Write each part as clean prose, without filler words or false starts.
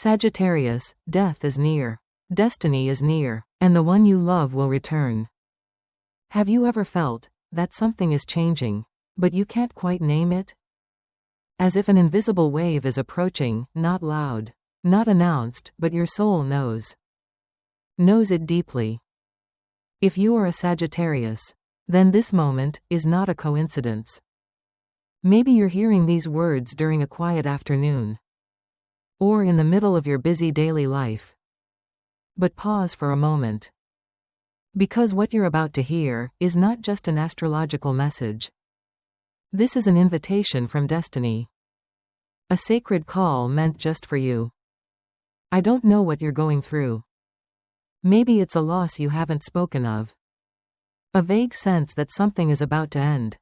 Sagittarius, death is near. Destiny is near, and the one you love will return. Have you ever felt that something is changing, but you can't quite name it? As if an invisible wave is approaching, not loud, not announced, but your soul knows. Knows it deeply. If you are a Sagittarius, then this moment is not a coincidence. Maybe you're hearing these words during a quiet afternoon, or in the middle of your busy daily life. But pause for a moment. Because what you're about to hear is not just an astrological message. This is an invitation from destiny. A sacred call meant just for you. I don't know what you're going through. Maybe it's a loss you haven't spoken of. A vague sense that something is about to end.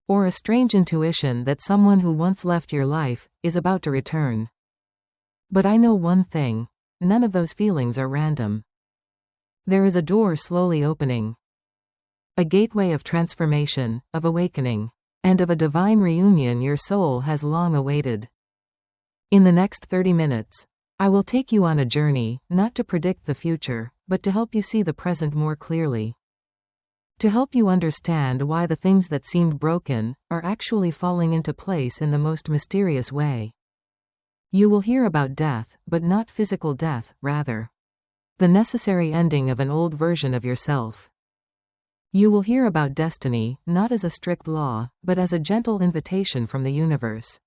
Or a strange intuition that someone who once left your life is about to return. But I know one thing, none of those feelings are random. There is a door slowly opening. A gateway of transformation, of awakening, and of a divine reunion your soul has long awaited. In the next 30 minutes, I will take you on a journey, not to predict the future, but to help you see the present more clearly. To help you understand why the things that seemed broken are actually falling into place in the most mysterious way. You will hear about death, but not physical death, rather. The necessary ending of an old version of yourself. You will hear about destiny, not as a strict law, but as a gentle invitation from the universe.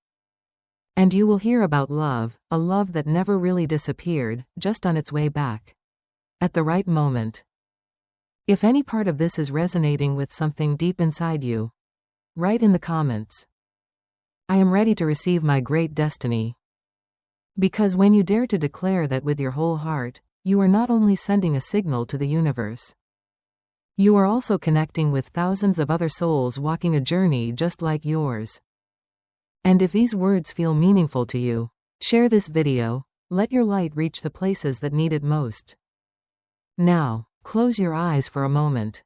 And you will hear about love, a love that never really disappeared, just on its way back. At the right moment. If any part of this is resonating with something deep inside you, write in the comments. I am ready to receive my great destiny. Because when you dare to declare that with your whole heart, you are not only sending a signal to the universe. You are also connecting with thousands of other souls walking a journey just like yours. And if these words feel meaningful to you, share this video, let your light reach the places that need it most. Now, close your eyes for a moment.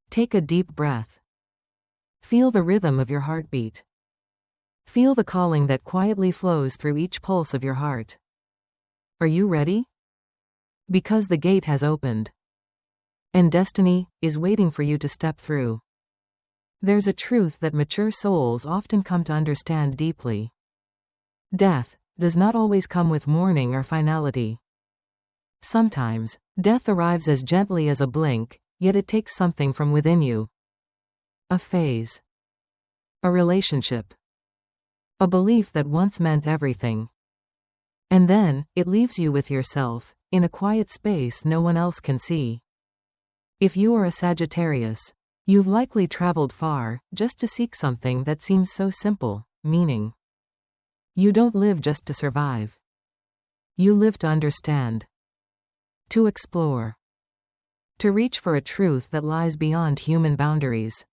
Take a deep breath. Feel the rhythm of your heartbeat. Feel the calling that quietly flows through each pulse of your heart. Are you ready? Because the gate has opened. And destiny is waiting for you to step through. There's a truth that mature souls often come to understand deeply. Death does not always come with mourning or finality. Sometimes, death arrives as gently as a blink, yet it takes something from within you. A phase. A relationship. A belief that once meant everything. And then, it leaves you with yourself, in a quiet space no one else can see. If you are a Sagittarius, you've likely traveled far, just to seek something that seems so simple, meaning. You don't live just to survive. You live to understand. To explore. To reach for a truth that lies beyond human boundaries.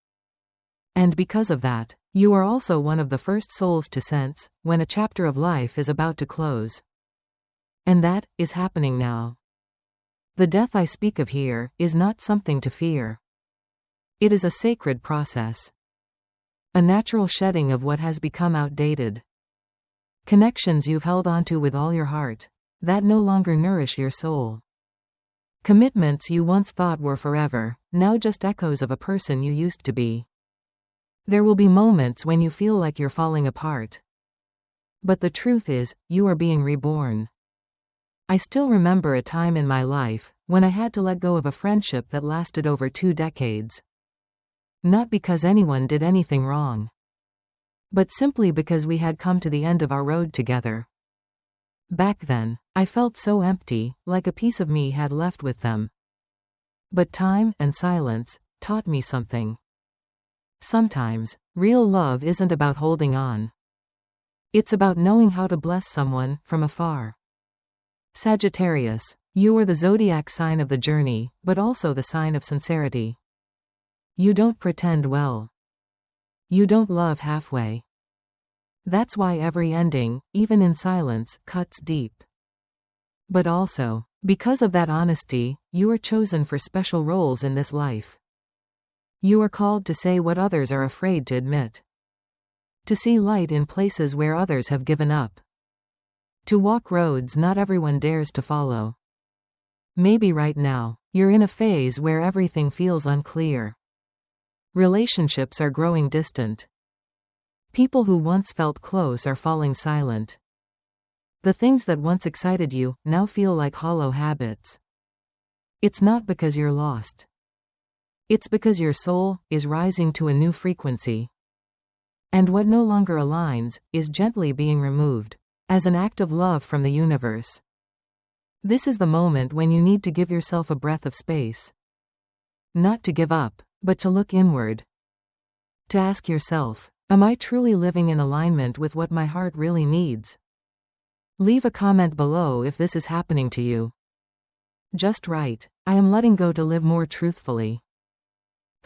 And because of that, you are also one of the first souls to sense when a chapter of life is about to close. And that is happening now. The death I speak of here is not something to fear. It is a sacred process. A natural shedding of what has become outdated. Connections you've held onto with all your heart, that no longer nourish your soul. Commitments you once thought were forever, now just echoes of a person you used to be. There will be moments when you feel like you're falling apart. But the truth is, you are being reborn. I still remember a time in my life when I had to let go of a friendship that lasted over 2 decades. Not because anyone did anything wrong, but simply because we had come to the end of our road together. Back then, I felt so empty, like a piece of me had left with them. But time and silence taught me something. Sometimes, real love isn't about holding on. It's about knowing how to bless someone from afar. Sagittarius, you are the zodiac sign of the journey, but also the sign of sincerity. You don't pretend well. You don't love halfway. That's why every ending, even in silence, cuts deep. But also, because of that honesty, you are chosen for special roles in this life. You are called to say what others are afraid to admit. To see light in places where others have given up. To walk roads not everyone dares to follow. Maybe right now, you're in a phase where everything feels unclear. Relationships are growing distant. People who once felt close are falling silent. The things that once excited you now feel like hollow habits. It's not because you're lost. It's because your soul is rising to a new frequency. And what no longer aligns is gently being removed, as an act of love from the universe. This is the moment when you need to give yourself a breath of space. Not to give up, but to look inward. To ask yourself, am I truly living in alignment with what my heart really needs? Leave a comment below if this is happening to you. Just write, I am letting go to live more truthfully.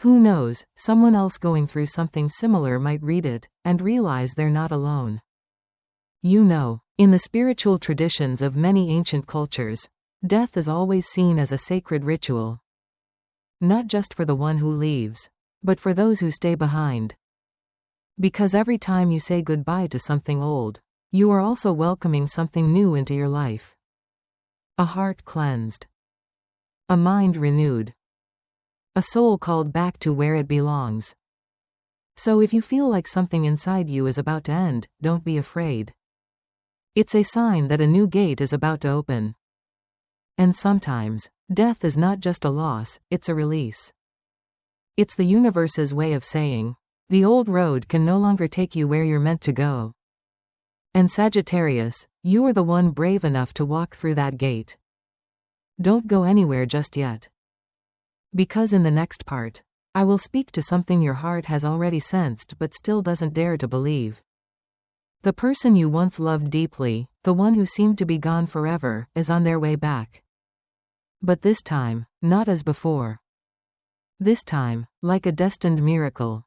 Who knows, someone else going through something similar might read it and realize they're not alone. You know, in the spiritual traditions of many ancient cultures, death is always seen as a sacred ritual. Not just for the one who leaves, but for those who stay behind. Because every time you say goodbye to something old, you are also welcoming something new into your life. A heart cleansed. A mind renewed. A soul called back to where it belongs. So if you feel like something inside you is about to end, don't be afraid. It's a sign that a new gate is about to open. And sometimes, death is not just a loss, it's a release. It's the universe's way of saying, the old road can no longer take you where you're meant to go. And Sagittarius, you are the one brave enough to walk through that gate. Don't go anywhere just yet. Because in the next part, I will speak to something your heart has already sensed but still doesn't dare to believe. The person you once loved deeply, the one who seemed to be gone forever, is on their way back. But this time, not as before. This time, like a destined miracle.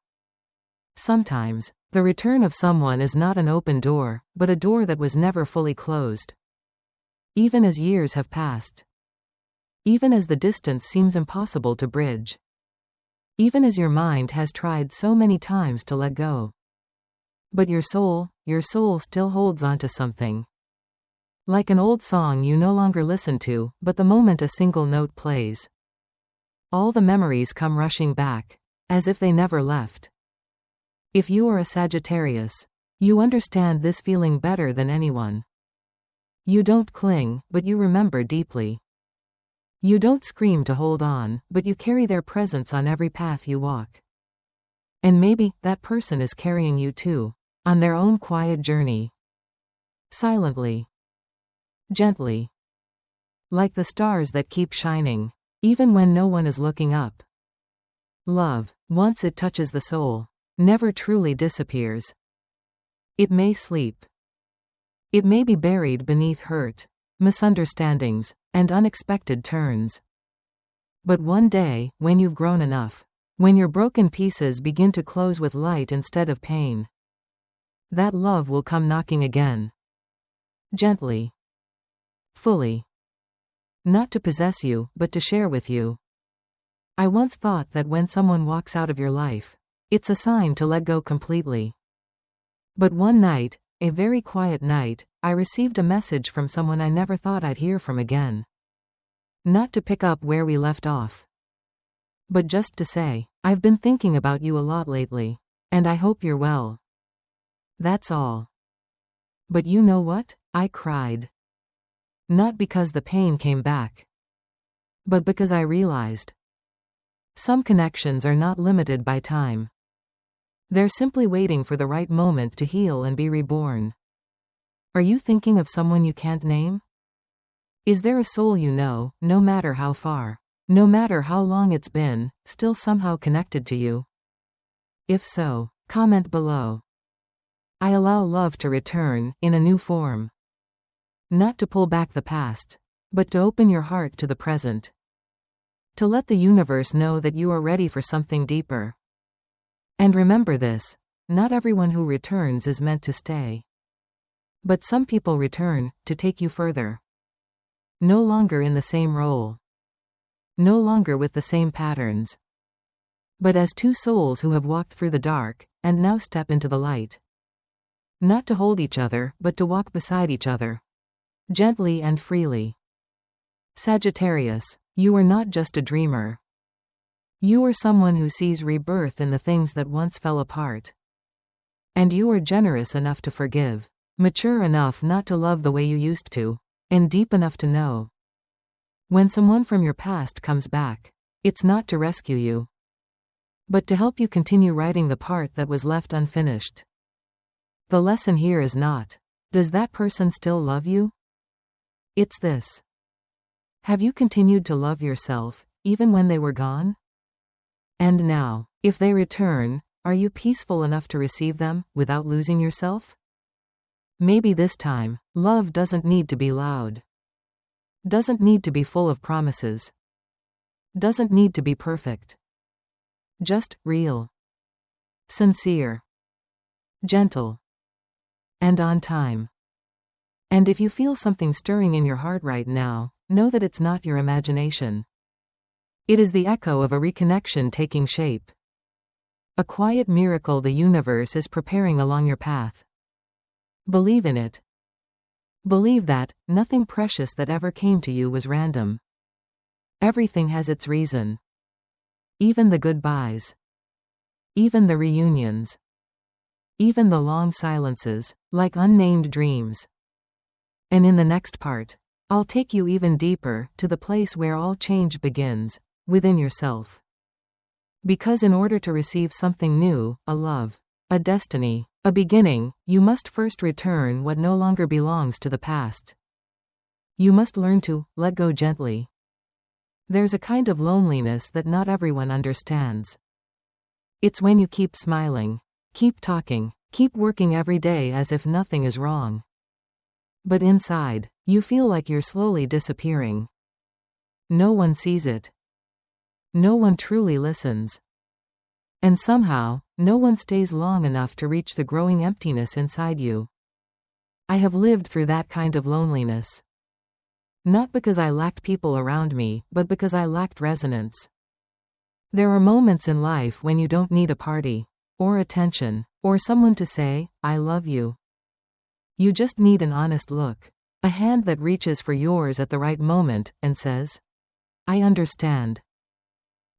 Sometimes, the return of someone is not an open door, but a door that was never fully closed. Even as years have passed. Even as the distance seems impossible to bridge. Even as your mind has tried so many times to let go. But your soul still holds on to something. Like an old song you no longer listen to, but the moment a single note plays, all the memories come rushing back, as if they never left. If you are a Sagittarius, you understand this feeling better than anyone. You don't cling, but you remember deeply. You don't scream to hold on, but you carry their presence on every path you walk. And maybe that person is carrying you too, on their own quiet journey. Silently. Gently. Like the stars that keep shining, even when no one is looking up. Love, once it touches the soul, never truly disappears. It may sleep. It may be buried beneath hurt, misunderstandings, and unexpected turns. But one day, when you've grown enough, when your broken pieces begin to close with light instead of pain, that love will come knocking again. Gently. Fully. Not to possess you, but to share with you. I once thought that when someone walks out of your life, it's a sign to let go completely. But one night, a very quiet night, I received a message from someone I never thought I'd hear from again. Not to pick up where we left off, but just to say, I've been thinking about you a lot lately, and I hope you're well. That's all. But you know what? I cried. Not because the pain came back, but because I realized some connections are not limited by time. They're simply waiting for the right moment to heal and be reborn. Are you thinking of someone you can't name? Is there a soul you know, no matter how far, no matter how long it's been, still somehow connected to you? If so, comment below. I allow love to return, in a new form. Not to pull back the past, but to open your heart to the present. To let the universe know that you are ready for something deeper. And remember this, not everyone who returns is meant to stay. But some people return, to take you further. No longer in the same role. No longer with the same patterns. But as two souls who have walked through the dark, and now step into the light. Not to hold each other, but to walk beside each other. gently and freely. Sagittarius, you are not just a dreamer. You are someone who sees rebirth in the things that once fell apart. And you are generous enough to forgive, mature enough not to love the way you used to, and deep enough to know. When someone from your past comes back, it's not to rescue you, but to help you continue writing the part that was left unfinished. The lesson here is not, does that person still love you? It's this. Have you continued to love yourself, even when they were gone? And now, if they return, are you peaceful enough to receive them, without losing yourself? Maybe this time, love doesn't need to be loud. Doesn't need to be full of promises. Doesn't need to be perfect. Just real. Sincere. Gentle. And on time. And if you feel something stirring in your heart right now, know that it's not your imagination. It is the echo of a reconnection taking shape. A quiet miracle the universe is preparing along your path. Believe in it. Believe that nothing precious that ever came to you was random. Everything has its reason. Even the goodbyes. Even the reunions. Even the long silences, like unnamed dreams. And in the next part, I'll take you even deeper, to the place where all change begins, within yourself. Because in order to receive something new, a love, a destiny, a beginning, you must first return what no longer belongs to the past. You must learn to let go gently. There's a kind of loneliness that not everyone understands. It's when you keep smiling, keep talking, keep working every day as if nothing is wrong. But inside, you feel like you're slowly disappearing. No one sees it. No one truly listens. And somehow, no one stays long enough to reach the growing emptiness inside you. I have lived through that kind of loneliness. Not because I lacked people around me, but because I lacked resonance. There are moments in life when you don't need a party, or attention, or someone to say, I love you. You just need an honest look, a hand that reaches for yours at the right moment, and says, I understand.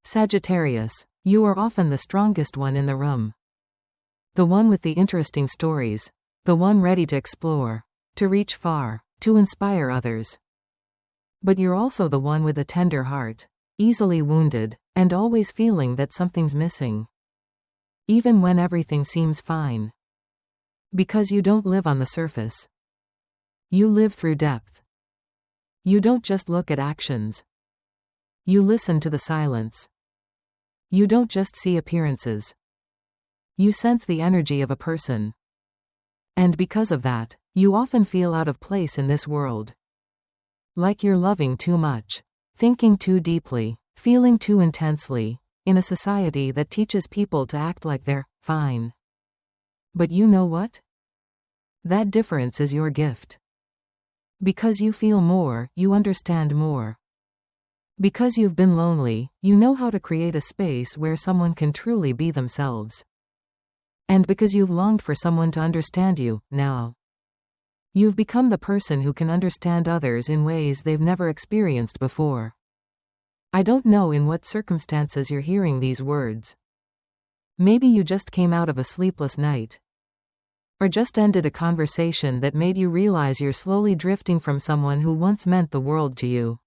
Sagittarius, you are often the strongest one in the room. The one with the interesting stories, the one ready to explore, to reach far, to inspire others. But you're also the one with a tender heart, easily wounded, and always feeling that something's missing. Even when everything seems fine. Because you don't live on the surface. You live through depth. You don't just look at actions. You listen to the silence. You don't just see appearances. You sense the energy of a person. And because of that, you often feel out of place in this world. Like you're loving too much, thinking too deeply, feeling too intensely, in a society that teaches people to act like they're fine. But you know what? That difference is your gift. Because you feel more, you understand more. Because you've been lonely, you know how to create a space where someone can truly be themselves. And because you've longed for someone to understand you, now. You've become the person who can understand others in ways they've never experienced before. I don't know in what circumstances you're hearing these words. Maybe you just came out of a sleepless night. Or just ended a conversation that made you realize you're slowly drifting from someone who once meant the world to you.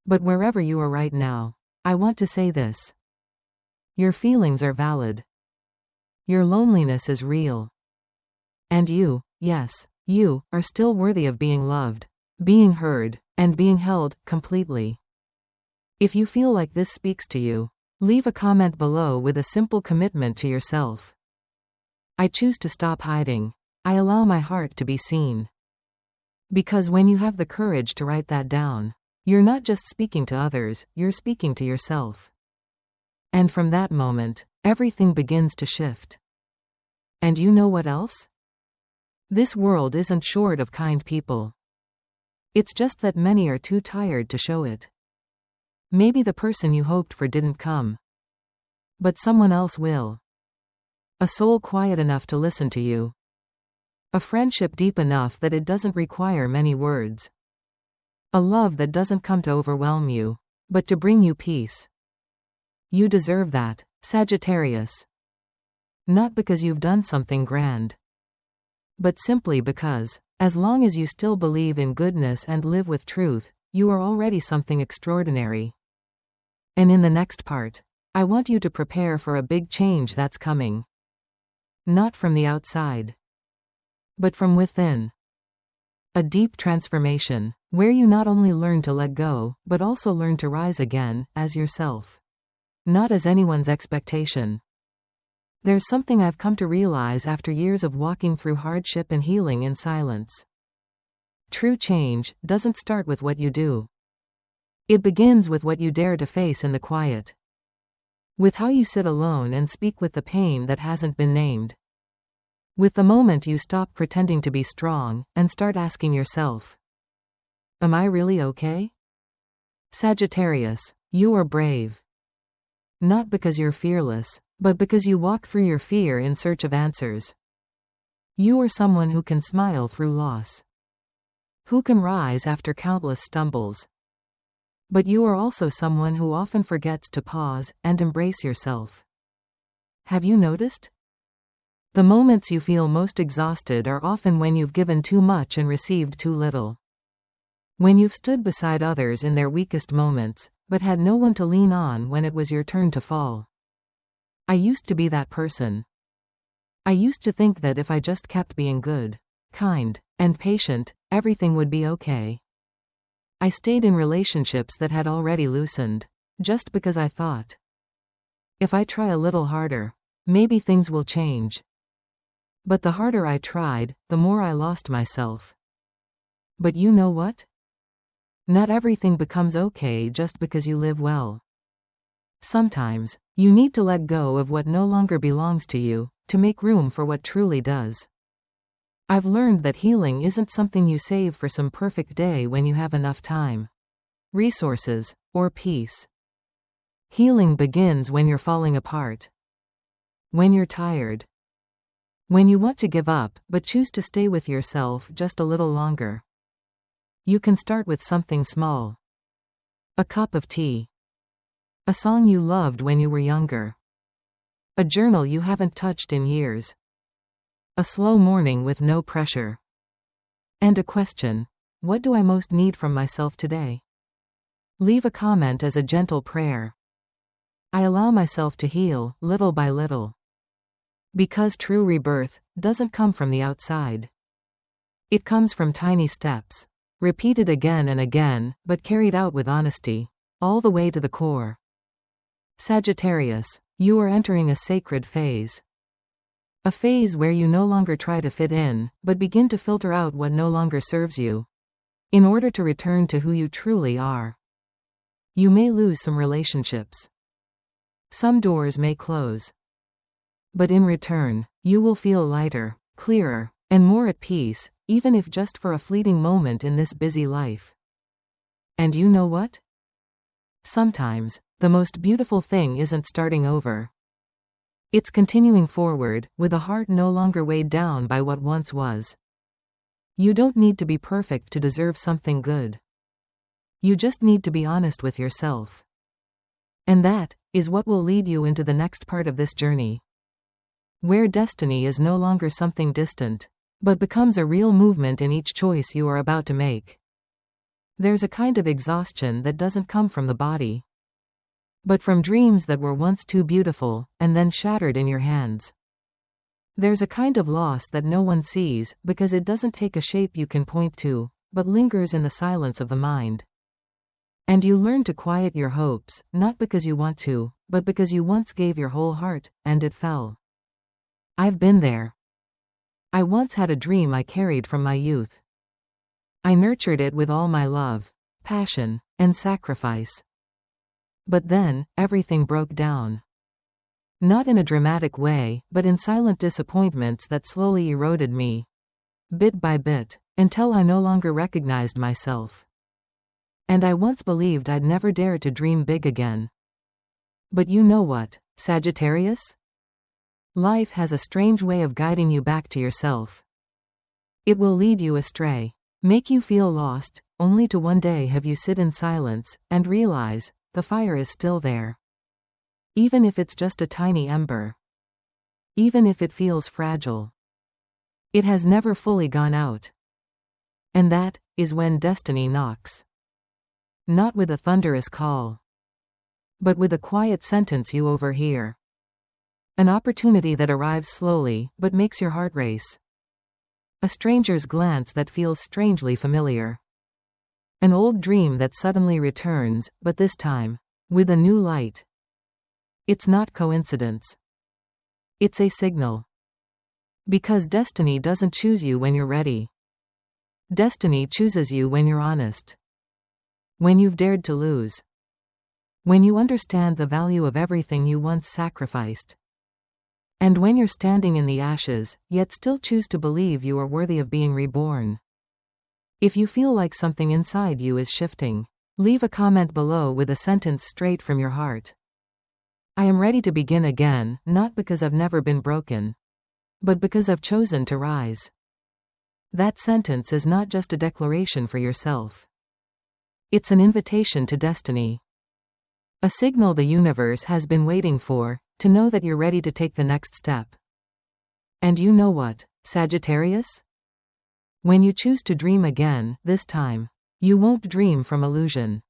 But wherever you are right now, I want to say this. Your feelings are valid. Your loneliness is real. And you, yes, you, are still worthy of being loved, being heard, and being held, completely. If you feel like this speaks to you, leave a comment below with a simple commitment to yourself. I choose to stop hiding. I allow my heart to be seen. Because when you have the courage to write that down, you're not just speaking to others, you're speaking to yourself. And from that moment, everything begins to shift. And you know what else? This world isn't short of kind people. It's just that many are too tired to show it. Maybe the person you hoped for didn't come. But someone else will. A soul quiet enough to listen to you. A friendship deep enough that it doesn't require many words. A love that doesn't come to overwhelm you, but to bring you peace. You deserve that, Sagittarius. Not because you've done something grand, but simply because, as long as you still believe in goodness and live with truth, you are already something extraordinary. And in the next part, I want you to prepare for a big change that's coming. Not from the outside, but from within. A deep transformation, where you not only learn to let go, but also learn to rise again, as yourself. Not as anyone's expectation. There's something I've come to realize after years of walking through hardship and healing in silence. True change doesn't start with what you do. It begins with what you dare to face in the quiet. With how you sit alone and speak with the pain that hasn't been named. With the moment you stop pretending to be strong and start asking yourself, am I really okay? Sagittarius, you are brave. Not because you're fearless, but because you walk through your fear in search of answers. You are someone who can smile through loss. Who can rise after countless stumbles. But you are also someone who often forgets to pause and embrace yourself. Have you noticed? The moments you feel most exhausted are often when you've given too much and received too little. When you've stood beside others in their weakest moments, but had no one to lean on when it was your turn to fall. I used to be that person. I used to think that if I just kept being good, kind, and patient, everything would be okay. I stayed in relationships that had already loosened, just because I thought, if I try a little harder, maybe things will change. But the harder I tried, the more I lost myself. But you know what? Not everything becomes okay just because you live well. Sometimes, you need to let go of what no longer belongs to you, to make room for what truly does. I've learned that healing isn't something you save for some perfect day when you have enough time, resources, or peace. Healing begins when you're falling apart. When you're tired. When you want to give up, but choose to stay with yourself just a little longer. You can start with something small. A cup of tea. A song you loved when you were younger. A journal you haven't touched in years. A slow morning with no pressure. And a question, what do I most need from myself today? Leave a comment as a gentle prayer. I allow myself to heal, little by little. Because true rebirth doesn't come from the outside. It comes from tiny steps. Repeated again and again, but carried out with honesty, all the way to the core. Sagittarius, you are entering a sacred phase. A phase where you no longer try to fit in, but begin to filter out what no longer serves you, in order to return to who you truly are. You may lose some relationships. Some doors may close. But in return, you will feel lighter, clearer, and more at peace, even if just for a fleeting moment in this busy life. And you know what? Sometimes, the most beautiful thing isn't starting over. It's continuing forward, with a heart no longer weighed down by what once was. You don't need to be perfect to deserve something good. You just need to be honest with yourself. And that is what will lead you into the next part of this journey. Where destiny is no longer something distant, but becomes a real movement in each choice you are about to make. There's a kind of exhaustion that doesn't come from the body, but from dreams that were once too beautiful, and then shattered in your hands. There's a kind of loss that no one sees, because it doesn't take a shape you can point to, but lingers in the silence of the mind. And you learn to quiet your hopes, not because you want to, but because you once gave your whole heart, and it fell. I've been there. I once had a dream I carried from my youth. I nurtured it with all my love, passion, and sacrifice. But then, everything broke down. Not in a dramatic way, but in silent disappointments that slowly eroded me, bit by bit, until I no longer recognized myself. And I once believed I'd never dare to dream big again. But you know what, Sagittarius? Life has a strange way of guiding you back to yourself. It will lead you astray, make you feel lost, only to one day have you sit in silence and realize the fire is still there. Even if it's just a tiny ember. Even if it feels fragile. It has never fully gone out. And that is when destiny knocks. Not with a thunderous call, but with a quiet sentence you overhear. An opportunity that arrives slowly but makes your heart race. A stranger's glance that feels strangely familiar. An old dream that suddenly returns, but this time, with a new light. It's not coincidence. It's a signal. Because destiny doesn't choose you when you're ready. Destiny chooses you when you're honest. When you've dared to lose. When you understand the value of everything you once sacrificed. And when you're standing in the ashes, yet still choose to believe you are worthy of being reborn. If you feel like something inside you is shifting, leave a comment below with a sentence straight from your heart. I am ready to begin again, not because I've never been broken, but because I've chosen to rise. That sentence is not just a declaration for yourself. It's an invitation to destiny. A signal the universe has been waiting for, to know that you're ready to take the next step. And you know what, Sagittarius? When you choose to dream again, this time, you won't dream from illusion.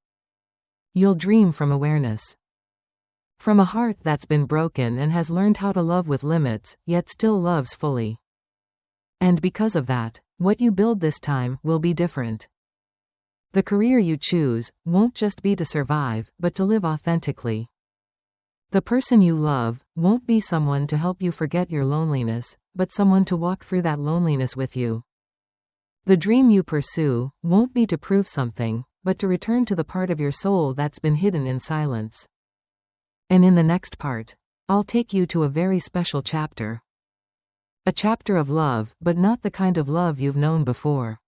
You'll dream from awareness. From a heart that's been broken and has learned how to love with limits, yet still loves fully. And because of that, what you build this time will be different. The career you choose won't just be to survive, but to live authentically. The person you love won't be someone to help you forget your loneliness, but someone to walk through that loneliness with you. The dream you pursue won't be to prove something, but to return to the part of your soul that's been hidden in silence. And in the next part, I'll take you to a very special chapter. A chapter of love, but not the kind of love you've known before.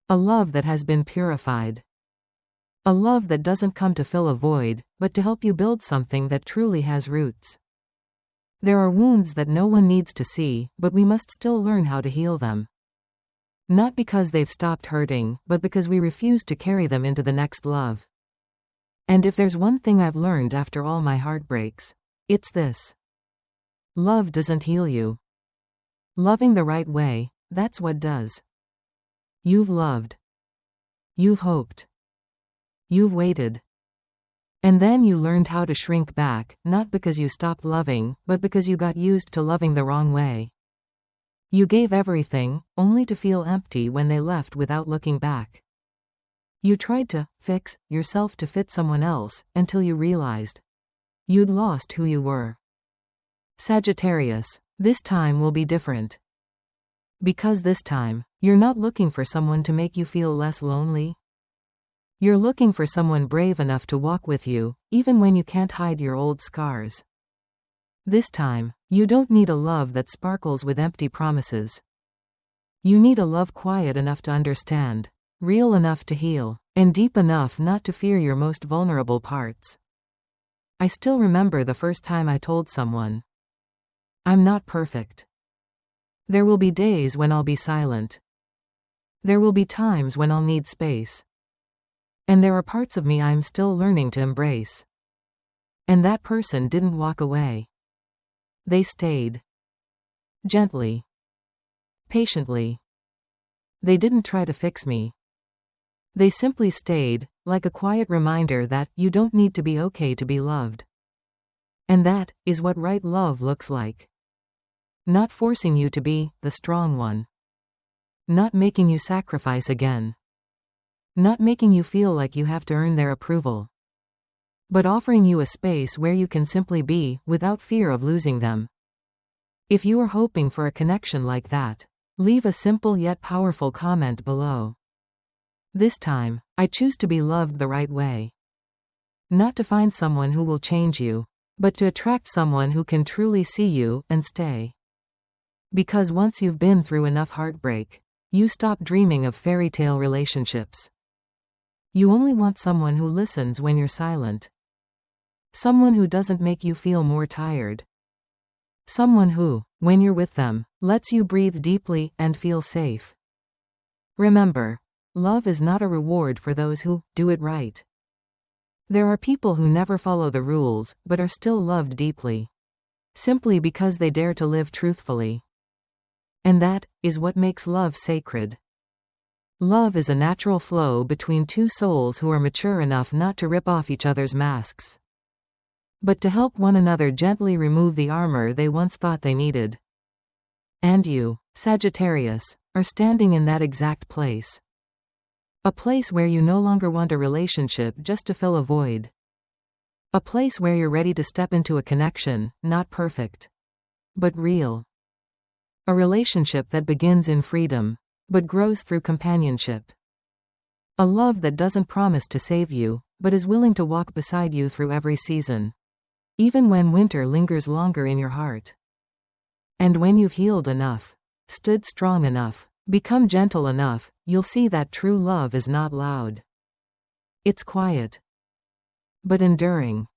A love that has been purified. A love that doesn't come to fill a void, but to help you build something that truly has roots. There are wounds that no one needs to see, but we must still learn how to heal them. Not because they've stopped hurting, but because we refuse to carry them into the next love. And if there's one thing I've learned after all my heartbreaks, it's this. Love doesn't heal you. Loving the right way, that's what does. You've loved. You've hoped. You've waited. And then you learned how to shrink back, not because you stopped loving, but because you got used to loving the wrong way. You gave everything, only to feel empty when they left without looking back. You tried to fix yourself to fit someone else, until you realized you'd lost who you were. Sagittarius, this time will be different. Because this time, you're not looking for someone to make you feel less lonely. You're looking for someone brave enough to walk with you, even when you can't hide your old scars. This time, you don't need a love that sparkles with empty promises. You need a love quiet enough to understand, real enough to heal, and deep enough not to fear your most vulnerable parts. I still remember the first time I told someone, I'm not perfect. There will be days when I'll be silent. There will be times when I'll need space. And there are parts of me I'm still learning to embrace. And that person didn't walk away. They stayed. Gently. Patiently. They didn't try to fix me. They simply stayed, like a quiet reminder that you don't need to be okay to be loved. And that is what right love looks like. Not forcing you to be the strong one. Not making you sacrifice again. Not making you feel like you have to earn their approval. But offering you a space where you can simply be, without fear of losing them. If you are hoping for a connection like that, leave a simple yet powerful comment below. This time, I choose to be loved the right way. Not to find someone who will change you, but to attract someone who can truly see you and stay. Because once you've been through enough heartbreak, you stop dreaming of fairy tale relationships. You only want someone who listens when you're silent. Someone who doesn't make you feel more tired. Someone who, when you're with them, lets you breathe deeply and feel safe. Remember, love is not a reward for those who do it right. There are people who never follow the rules, but are still loved deeply. Simply because they dare to live truthfully. And that is what makes love sacred. Love is a natural flow between two souls who are mature enough not to rip off each other's masks, but to help one another gently remove the armor they once thought they needed. And you, Sagittarius, are standing in that exact place. A place where you no longer want a relationship just to fill a void. A place where you're ready to step into a connection, not perfect, but real. A relationship that begins in freedom, but grows through companionship. A love that doesn't promise to save you, but is willing to walk beside you through every season. Even when winter lingers longer in your heart. And when you've healed enough, stood strong enough, become gentle enough, you'll see that true love is not loud. It's quiet, but enduring.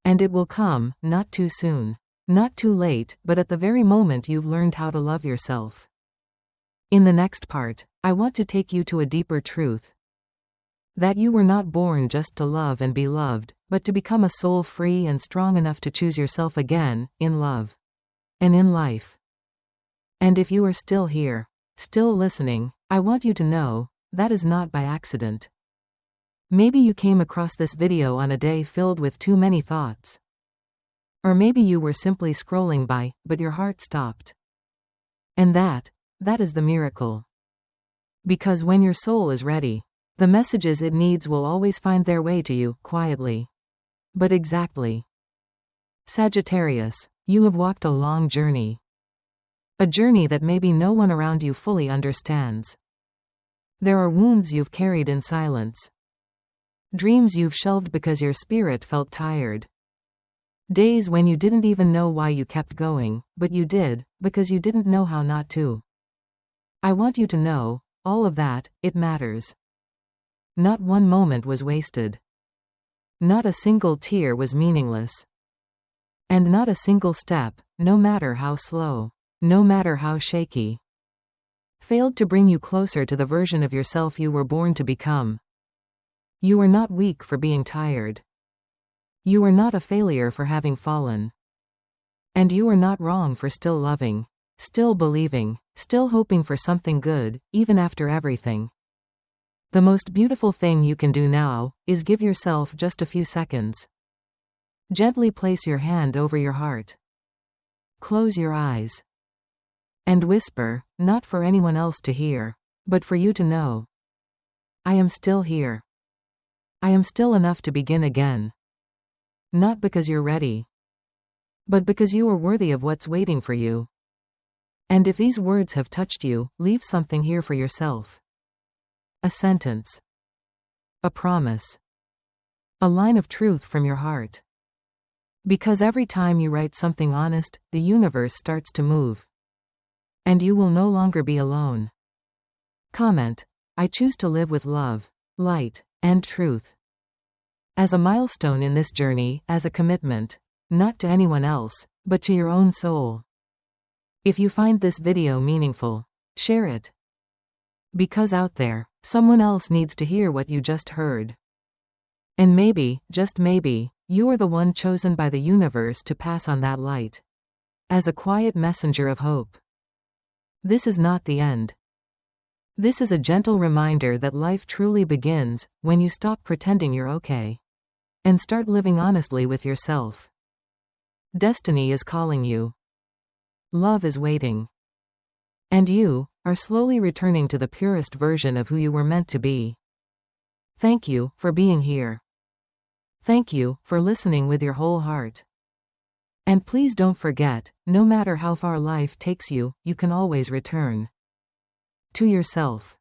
And it will come, not too soon, not too late, but at the very moment you've learned how to love yourself. In the next part, I want to take you to a deeper truth. That you were not born just to love and be loved, but to become a soul free and strong enough to choose yourself again, in love. And in life. And if you are still here, still listening, I want you to know, that is not by accident. Maybe you came across this video on a day filled with too many thoughts. Or maybe you were simply scrolling by, but your heart stopped. And that is the miracle. Because when your soul is ready, the messages it needs will always find their way to you, quietly. But exactly. Sagittarius, you have walked a long journey. A journey that maybe no one around you fully understands. There are wounds you've carried in silence. Dreams you've shelved because your spirit felt tired. Days when you didn't even know why you kept going, but you did, because you didn't know how not to. I want you to know, all of that, it matters. Not one moment was wasted. Not a single tear was meaningless. And not a single step, no matter how slow, no matter how shaky, failed to bring you closer to the version of yourself you were born to become. You are not weak for being tired. You are not a failure for having fallen. And you are not wrong for still loving, still believing, still hoping for something good, even after everything. The most beautiful thing you can do now is give yourself just a few seconds. Gently place your hand over your heart. Close your eyes. And whisper, not for anyone else to hear, but for you to know. I am still here. I am still enough to begin again. Not because you're ready, but because you are worthy of what's waiting for you. And if these words have touched you, leave something here for yourself. A sentence. A promise. A line of truth from your heart. Because every time you write something honest, the universe starts to move. And you will no longer be alone. Comment. I choose to live with love, light, and truth. As a milestone in this journey, as a commitment, not to anyone else, but to your own soul. If you find this video meaningful, share it. Because out there, someone else needs to hear what you just heard. And maybe, just maybe, you are the one chosen by the universe to pass on that light. As a quiet messenger of hope. This is not the end. This is a gentle reminder that life truly begins when you stop pretending you're okay. And start living honestly with yourself. Destiny is calling you. Love is waiting. And you are slowly returning to the purest version of who you were meant to be. Thank you for being here. Thank you for listening with your whole heart. And please don't forget, no matter how far life takes you, you can always return to yourself.